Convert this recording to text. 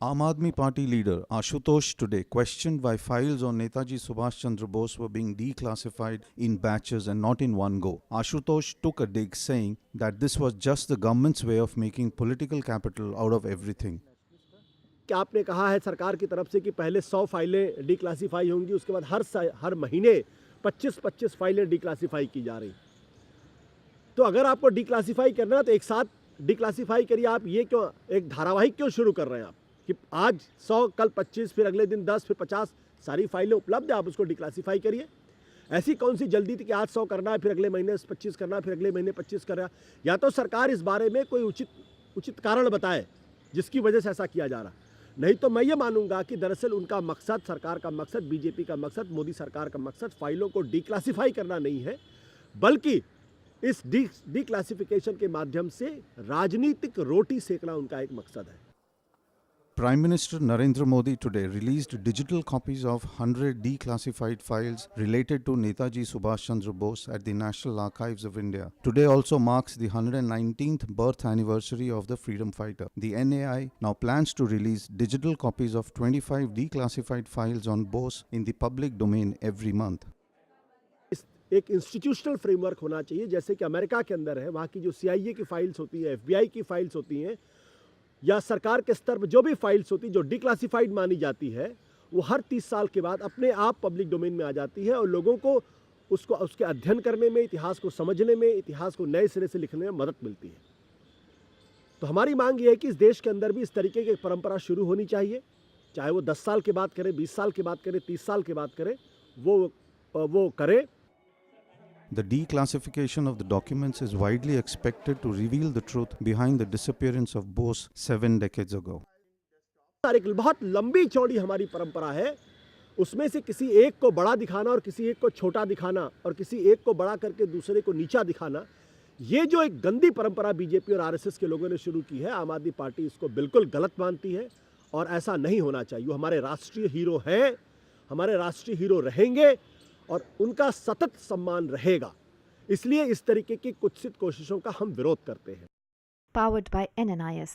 Aam Aadmi Party leader Ashutosh today questioned why files on Netaji Subhash Chandra Bose were being declassified in batches and not in one go. Ashutosh took a dig, saying that this was just the government's way of making political capital out of everything. क्या आपने कहा है सरकार की तरफ से कि पहले 100 फाइलें डिक्लासिफाई होंगी, उसके बाद हर महीने 25-25 फाइलें डिक्लासिफाई की जा रही। तो अगर आपको डिक्लासिफाई करना है तो एक साथ डिक्लासिफाई करिए। आप ये क्यों एक धारावाहिक क्यों शुरू कर रहे हैं आप कि आज 100, कल 25, फिर अगले दिन 10, फिर 50, सारी फाइलें उपलब्ध है, आप उसको डिक्लासिफाई करिए। ऐसी कौन सी जल्दी थी कि आज 100 करना है, फिर अगले महीने 25 करना है, फिर अगले महीने 25 करना है? या तो सरकार इस बारे में कोई उचित कारण बताए जिसकी वजह से ऐसा किया जा रहा। नहीं तो मैं ये मानूंगा कि दरअसल उनका मकसद, सरकार का मकसद, बीजेपी का मकसद, मोदी सरकार का मकसद फाइलों को डिक्लासिफाई करना नहीं है, बल्कि इस डिक्लासिफिकेशन के माध्यम से राजनीतिक रोटी सेकना उनका एक मकसद है। Prime Minister Narendra Modi today released digital copies of 100 declassified files related to Netaji Subhash Chandra Bose at the National Archives of India. Today also marks the 119th birth anniversary of the freedom fighter. The NAI now plans to release digital copies of 25 declassified files on Bose in the public domain every month. एक institutional framework होना चाहिए, जैसे कि America के अंदर है। वहाँ की जो CIA की फाइल्स होती है, FBI की फाइल्स होती हैं, या सरकार के स्तर पर जो भी फाइल्स होती, जो डिक्लासिफाइड मानी जाती है, वो हर 30 साल के बाद अपने आप पब्लिक डोमेन में आ जाती है और लोगों को उसके अध्ययन करने में, इतिहास को समझने में, इतिहास को नए सिरे से लिखने में मदद मिलती है। तो हमारी मांग ये है कि इस देश के अंदर भी इस तरीके की परंपरा शुरू होनी चाहिए, चाहे वो 10 साल के बाद करे, 20 साल के बाद करे, 30 साल के बाद करे, वो करे। The declassification of the documents is widely expected to reveal the truth behind the disappearance of Bose 7 decades ago. एक बहुत लंबी चौड़ी हमारी परंपरा है, उसमें से किसी एक को बड़ा दिखाना और किसी एक को छोटा दिखाना और किसी एक को बड़ा करके दूसरे को नीचा दिखाना, ये जो एक गंदी परंपरा बीजेपी और आरएसएस के लोगों ने शुरू की है, आम आदमी पार्टी इसको बिल्कुल गलत मानती है और ऐसा नहीं होना चाहिए। वो हमारे राष्ट्रीय हीरो हैं, हमारे राष्ट्रीय हीरो रहेंगे और उनका सतत सम्मान रहेगा। इसलिए इस तरीके की कुत्सित कोशिशों का हम विरोध करते हैं। Powered by NNIS.